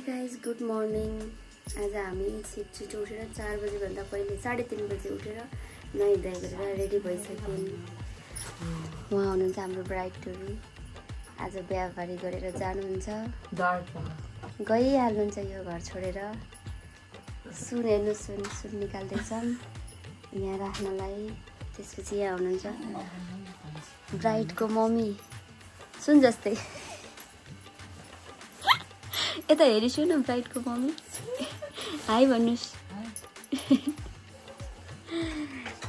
Guys good morning. आज हामी छिटो उठेर 4 बजेभन्दा पहिले 3:30 बजे उठेर नुहाइ धुवाइ गरेर रेडी भइसक्यौँ। उहाँ हुनुहुन्छ हाम्रो ब्राइड टुरी। आज बिहाबारी गरेर जानुहुन्छ, गइहाल्नुहुन्छ यो घर छोडेर। सुन हेर्नु, सुन निकाल्दैछौँ यहाँ राख्नलाई। त्यसपछि यहाँ हुनुहुन्छ ब्राइडको मम्मी, सुन जस्तै। यता हेरिसु न ब्राइडको मम्मी, हाई भन्नुस्।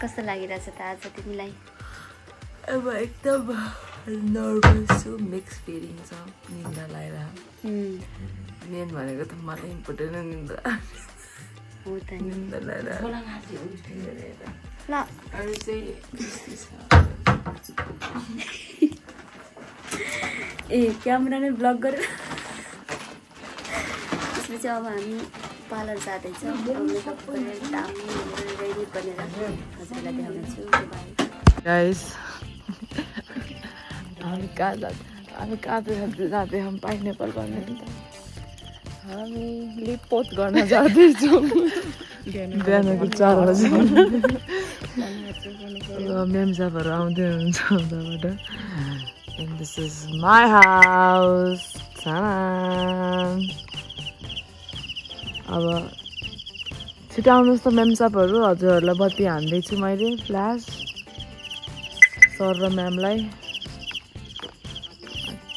कस्तो लागिरहेछ त आज तिमीलाई? अब एकदम नर्भस छु, मिक्स फिलिङ छ। निन्द्रा लागिरहेको मेन भनेको त मलाई इम्पोर्टेन्ट निन्द्रा हो त। निन्द्रा लागिरहेको ल अरू चाहिँ ए क्यामेरा नै ब्लक गरेर। त्यसपछि अब हामी पार्लर जाँदैछौँ। मेकअप गरेर दामी रेडी बनेर हजुरलाई देखाउनेछु। गाइस हामी कहाँ जाँदै हम पाइनएप्पल गर्ने नि त। हामी लिपोत गर्न जाँदैछौँ बिहानको 4 बजी। मेमसापहरू आउँदै हुनुहुन्छ उताबाट। And this is my house. अब छिटो आउनुहोस् त मेमसापहरू, हजुरहरूलाई बत्ती हान्दैछु मैले फ्ल्यास। सर र म्यामलाई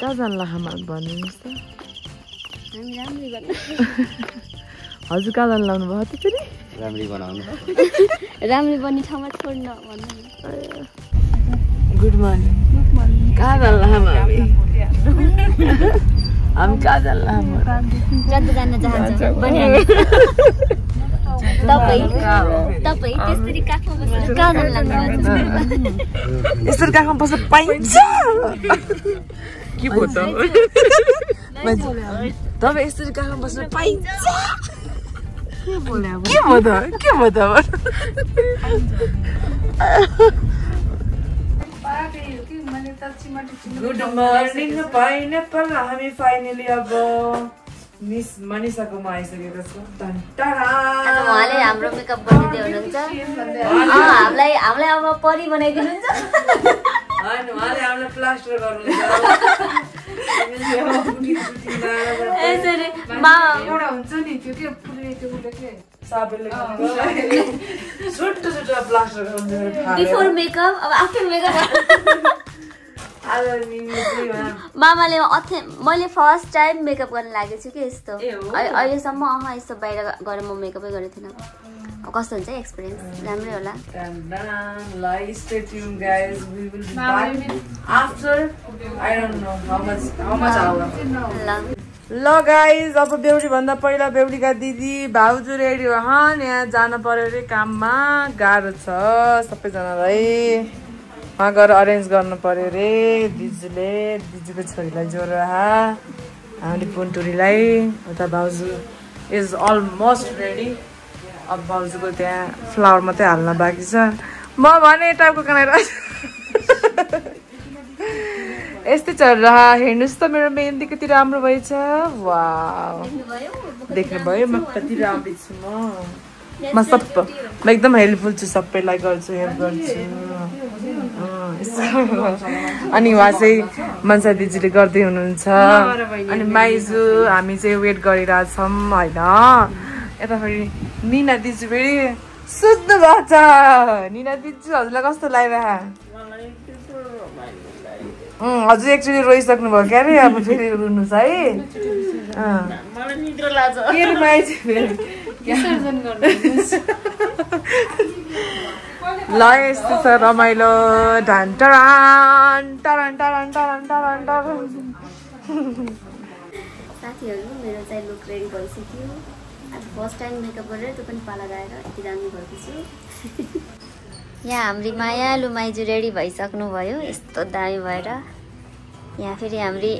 कहाँ जान्ला खामा भनिदिनुहोस् त। हामी राम्ररी बन्नु। हजुर कहाँ जानु लाउनु भयो त्यसरी? राम्ररी बनाउनु, राम्ररी बन्ने ठाउँमा छोड्न भन्नु। Good morning. कहाँ जान्ला खामा हामी कहाँ जान्ला खामा? जति जान्न चाहन्छ बनिहाल्नु। तपाईँ त्यसरी काखमा बसेर कहाँ जान लाग्नुहुन्छ? यसरी काखमा बस्न पाइन्छ? के भयो त? तपाईँ यसरी काखमा बस्न पाइन्छ? के भयो त? Good morning pineapple. हामी फाइनली अब मिस मनिषाकोमा आइसकेको छौँ। उहाँले हाम्रो मेकअप गरिदिँदै हुनुहुन्छ। हामीलाई अब परी बनाइदिनुहुन्छ। उहाँले हामीलाई प्लास्टर गर्नुहुन्छ। यसरी मामा एउटा हुन्छ नि त्यो के साबेनले छुट्टो प्लास्टर गर्नुहुन्छ। बिफोर मेकअप, अब आफ्टर मेकअप। मामाले मैले फर्स्ट टाइम मेकअप गर्न लागेको छु कि यस्तो। अहिलेसम्म यस्तो बाहिर गएर म मेकअपै गरेको थिइनँ। कस्तो हुन्छ एक्सपिरियन्स? राम्रै होला। ल गाइज, अब बेहुली भन्दा पहिला बेहुलीका दिदी भाउजू रेडी हन। यहाँ जान पर्यो अरे काममा, गाह्रो छ सबैजनालाई। वहाँ गएर अरेन्ज गर्नु पर्यो अरे दिदीको छोरीलाई ज्वरो हामीले पुनटुरीलाई। उता भाउजू इज अलमोस्ट रेडी। अब भाउजूको त्यहाँ फ्लावर मात्रै हाल्न बाँकी छ। म भने टाइपको कनाइरहेको यस्तै चल हेर्नुहोस् त मेरो मेहन्दी कति राम्रो भएछ। वाउ, देख्नुभयो म कति राम्रो छु। म एकदम हेल्पफुल छु, सबैलाई गर्छु, हेल्प गर्छु। अनि उहाँ चाहिँ मनसा दिदीले गर्दै हुनुहुन्छ। अनि माइजू हामी चाहिँ वेट गरिरहेछौँ होइन। यता फेरि निना दिदी फेरि सुत्नु भएको छ। निना दिदी हजुरलाई कस्तो लागिरहेको? हजुर एक्चुली रोइसक्नु भयो क्या अरे, अब फेरि रुनुहोस् है। ल यस्तो छ रमाइलो। साथीहरू, मेरो चाहिँ लुक रेडी भइसक्यो। आज फर्स्ट टाइम मेकअप गरेर त्यो पनि पाला गएर यति दामी भएको छु। यहाँ हाम्री माया लुमाइजू रेडी भइसक्नु भयो यस्तो दामी भएर। यहाँ फेरि हाम्री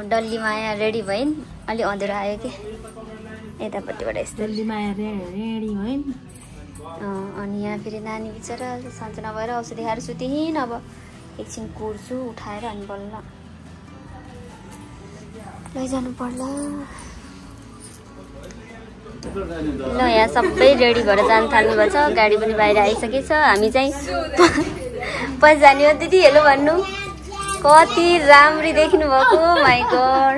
डल्ली माया रेडी भइन्। अलि अँधेरो आयो कि यतापट्टिबाट यस्तो डल्ली माया रेडी भइन्। अनि यहाँ फेरि नानी बिचरा सन्चो नभएर औषधि खाएर सुतिहिन्। अब एकछिन कुर्छु उठाएर अनि बल्ल लैजानु पर्ला। ल यहाँ सबै रेडी भएर जान थाल्नु भएको छ। गाडी पनि बाहिर आइसकेछ। हामी चाहिँ पछि जाने हो। दिदी हेलो भन्नु। कति राम्री देख्नु भएको, माइ गॉड।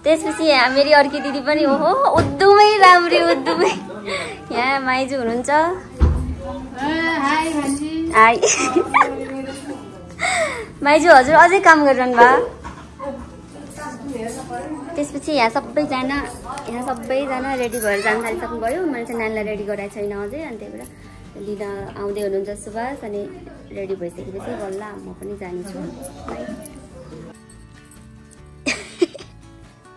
त्यसपछि यहाँ मेरी अर्की दिदी पनि ओहो उद्धुमै राम्री उद्धुमै। यहाँ माइजू हुनुहुन्छ। हाई माइजू हजुर अझै काम गरिरहनु भयो। त्यसपछि यहाँ सबैजना रेडी भएर जान थालिसक्नुभयो। मैले चाहिँ नानीलाई रेडी गराएको छैन अझै, अनि त्यही भएर लिन आउँदै हुनुहुन्छ सुभाष। अनि रेडी भइसकेपछि बल्ल म पनि जानेछु।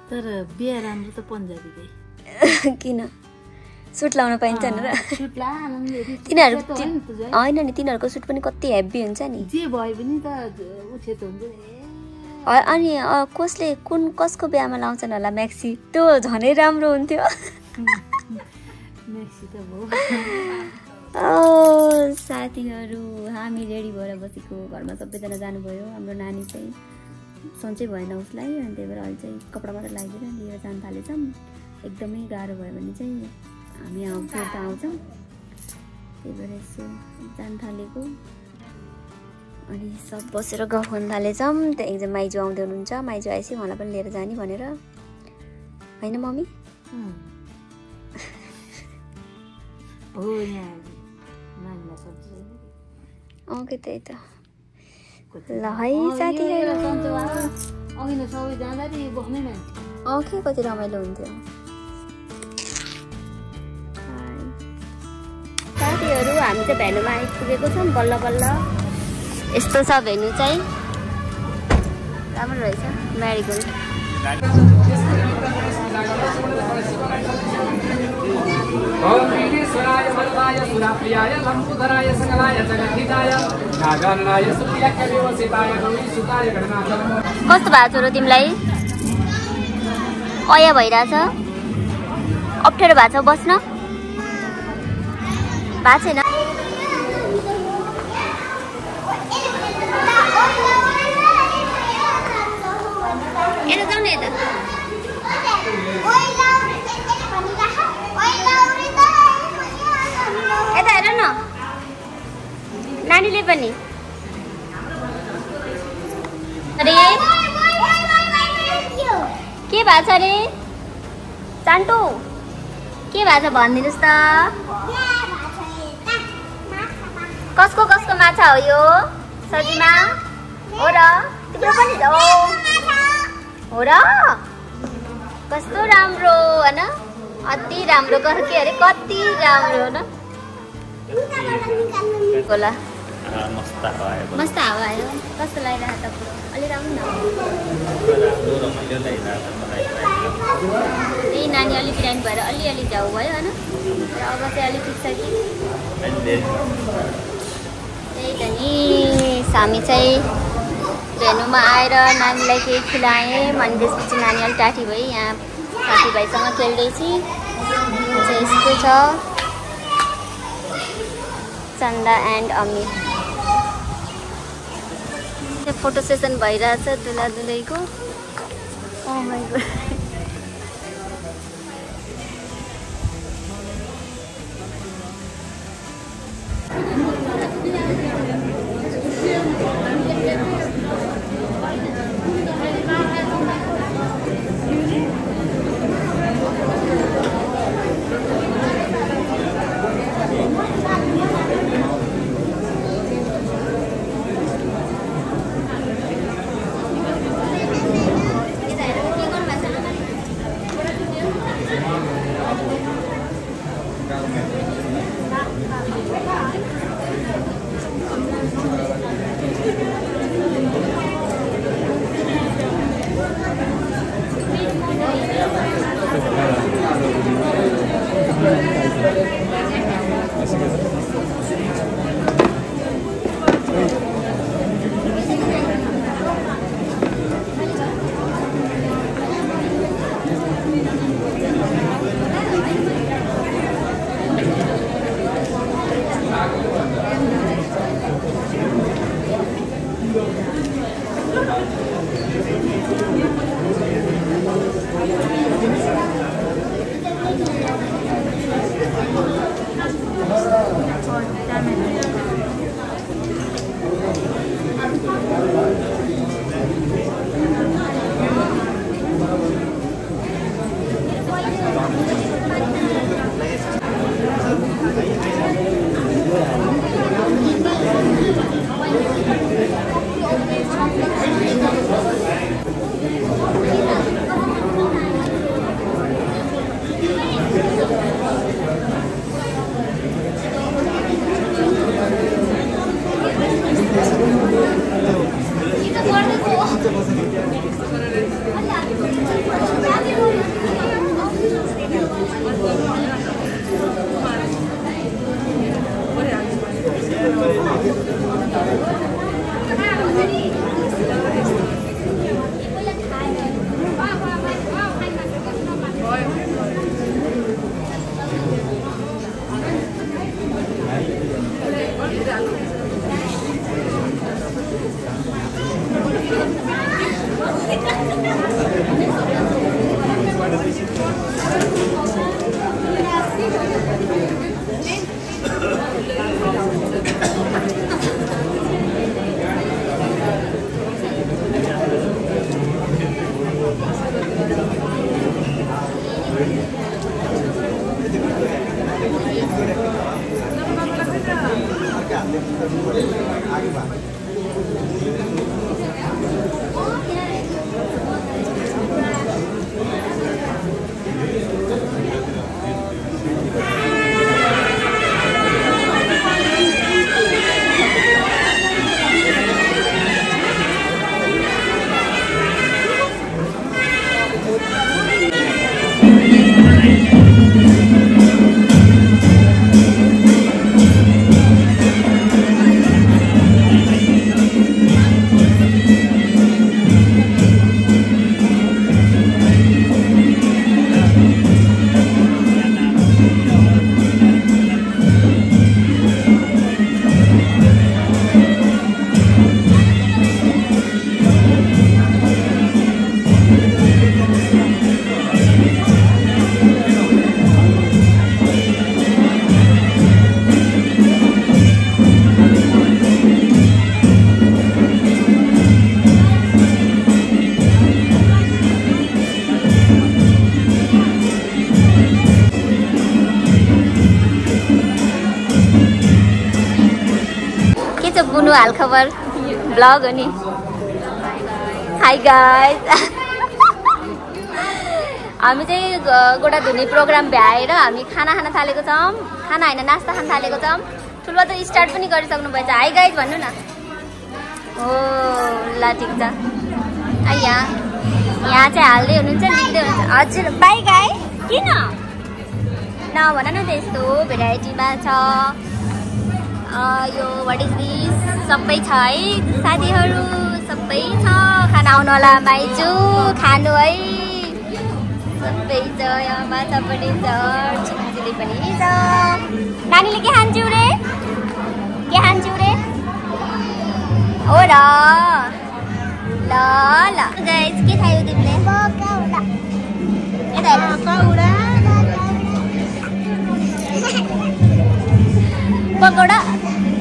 तर बिहा राम्रो त पन्जाबीकै। किन सुट लाउन पाइन्छ भनेर? तिनीहरू होइन नि, तिनीहरूको सुट पनि कति हेभी हुन्छ नि। जे भए पनि त उछेत हुन्छ। अनि कसले कसको बिहामा लाउँछन् होला म्याक्सी? त्यो झनै राम्रो हुन्थ्यो। साथीहरू हामी रेडी भएर बसेको। घरमा सबैजना जानुभयो। हाम्रो नानी चाहिँ सन्चै भएन उसलाई, अनि त्यही भएर अहिले चाहिँ कपडा मात्र लागेर लिएर जान थालेछौँ। एकदमै गाह्रो भयो भने चाहिँ हामी आउँछौँ। त्यही भएर यसो जान थालेको। अनि सब बसेर गफ गर्न थालेछौँ। त्यहाँ एकजना माइजू आउँदै हुनुहुन्छ। माइजू आएपछि उहाँलाई पनि लिएर जाने भनेर, होइन मम्मी? ओके त्यही त। ल है साथीहरू, ओके कति रमाइलो हुन्थ्यो। साथीहरू हामी चाहिँ भेन्यूमा आइपुगेको छौँ बल्ल बल्ल। यस्तो छ भेन्यू चाहिँ, राम्रो रहेछ। म्यारिगोल्ड कस्तो भएको छ र तिमीलाई? अया भइरहेछ? अप्ठ्यारो भएको छ बस्न? भएको छैन? यता जाऊ न, यता यता हेर न नानीले पनि। अरे के भएको छ अरे चान्टु? के भएको छ भनिदिनुहोस् त। कसको माछा हो यो? सजिमा हो र? तिम्रो पनि हो र? कस्तो राम्रो होइन? अति राम्रो के अरे कति राम्रो हो न? होला मस्त हावा आयो। कस्तो लागिरहेको त? अलि राम्रो न? त्यही नानी अलिक बिहान भएर अलिअलि जाउ भयो होइन? र अब चाहिँ अलिक ठिक छ कि? त्यही त नि, हामी चाहिँ भेन्यूमा आएर नानीलाई केही खुलाएँ। अनि त्यसपछि नानी अलिक टाठी भई यहाँ साथीभाइसँग खेल्दैछु। चाहिँ यस्तो छ चन्दा एन्ड अमी। फोटो सेसन भइरहेछ दुला दुलैको। ओ माइ गॉड। बुनु हालखबर ब्लग हो नि। हाई गाइज हामी चाहिँ गोडा धुने प्रोग्राम भ्याएर हामी खाना खान थालेको छौँ। खाना होइन नास्ता खान थालेको छौँ। ठुलो त स्टार्ट पनि गरिसक्नु भएछ। हाई गाइज भन्नु न। हो ल ठिक छ। यहाँ चाहिँ हाल्दै हुनुहुन्छ लिँदै हुनुहुन्छ। हजुर बाई गाई किन नभन न त्यस्तो भेराइटीमा छ। यो वाट इज दिस सबै छ है साथीहरू सबै छ। खाना आउनु होला माइजू खानु है सबै छ। यहाँ माछा पनि छ चिली पनि छ। नानीले के खान्छौ रे के खान्छौ रे हो र ल ल गाइस के खायौ तिमीले पकौडा।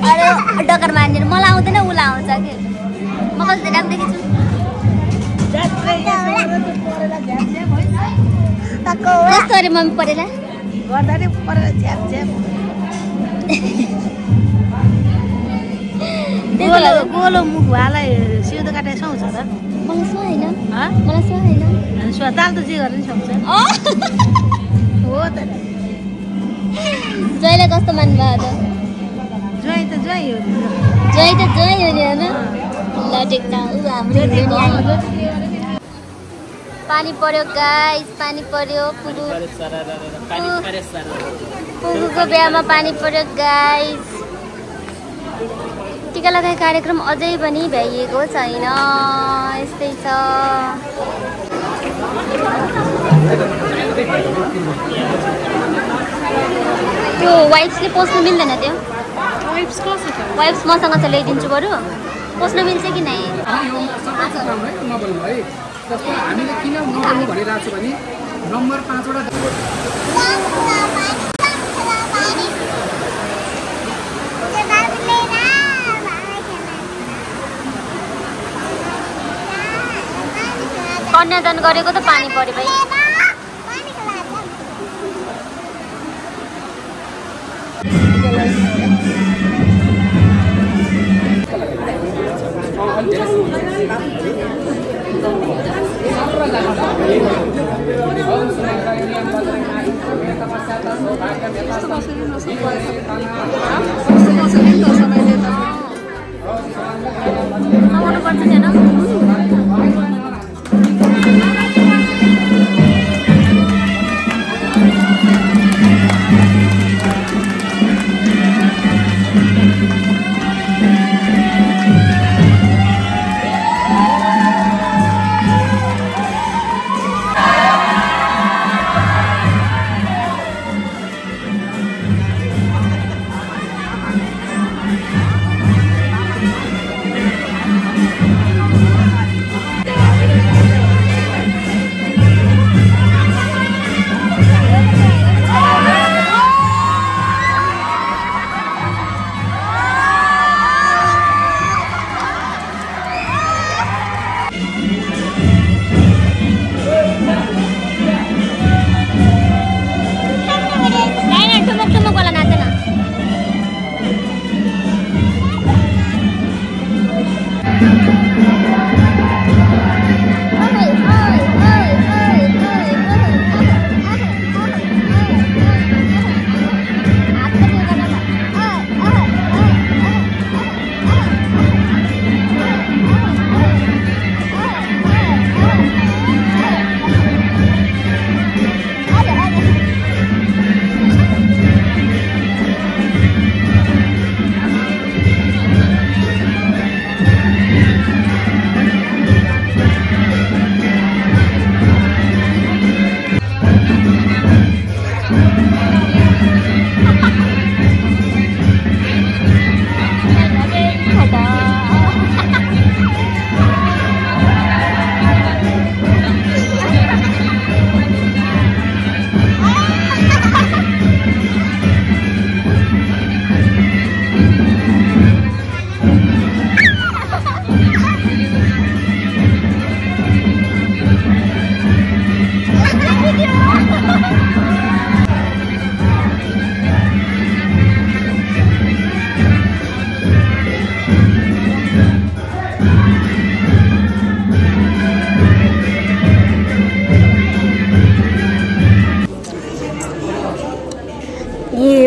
अरे डकर मान्दिनु मलाई आउँदैन उसलाई आउँछ कि म कस्तो राख्दैछु। कस्तो अरे मम्मी परेर गोलो मुखवालाई सिउँदो काटेर सुहाउँछ र मलाई सुहाएन मलाई सुहाएन। दाल त जे गरेर नि सुहाउँछ हो त। जयलाई कस्तो मान्नुभयो त? ज्वाइँ त ज्वाइँ हो नि होइन ल ठिक छ। ऊ हाम्रो पानी पर्यो गाइस पानी पर्यो। पुगुको बिहामा पानी पर्यो गाइस। टिका लगाए कार्यक्रम अझै पनि भ्याइएको छैन यस्तै छ। त्यो वाइफ्सले पस्नु मिल्दैन त्यो वाइफ्स मसँग चाहिँ ल्याइदिन्छु बरु पस्नु मिल्छ कि नै। हामीले किन नगर्नु भनिरहेको छु भने नम्बर 5 वटा कन्यादान गरेको त पानी पर्यो भाइ। समाउनु पर्छ छैन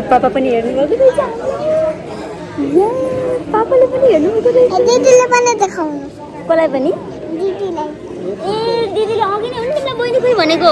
पापा पनि हेर्नुभएको रहेछ पापाले पनि हेर्नुभएको रहेछ दिदीले पनि देखाउनु कसलाई पनि दिदीलाई ए दिदीले अघि नै उनीलाई बहिनी खोइ भनेको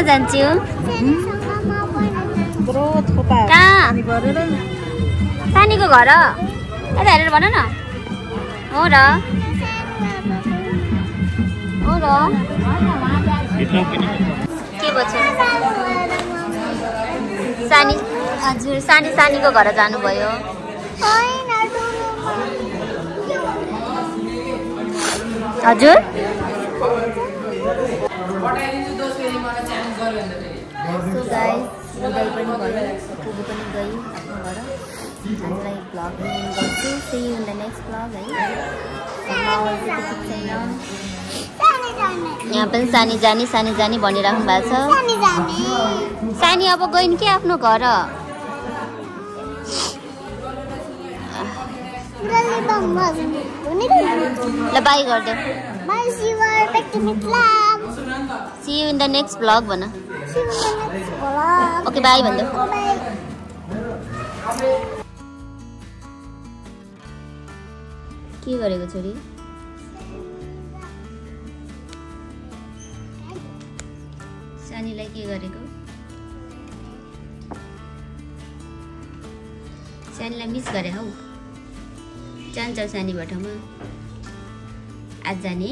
जान्छु सानीको घर यता हेरेर भन न हो र के भन्छ सानी हजुर सानीको घर जानुभयो हजुर सो गाइस उदय पनि भयो पुगु पनि गई घर हामीलाई भ्लग एन्ड गर्छु see you in the next vlog है यहाँ पनि सानी जानी भनिराख्नु भएको छ सानी अब गइन् के आफ्नो घर ल बाई गर्दै See you in the next vlog भन ओके बाई भन्दै के गरेको छोरी सानीलाई के गरेको सानीलाई मिस गरे हौ जान्छौ सानी भटौमा आज जाने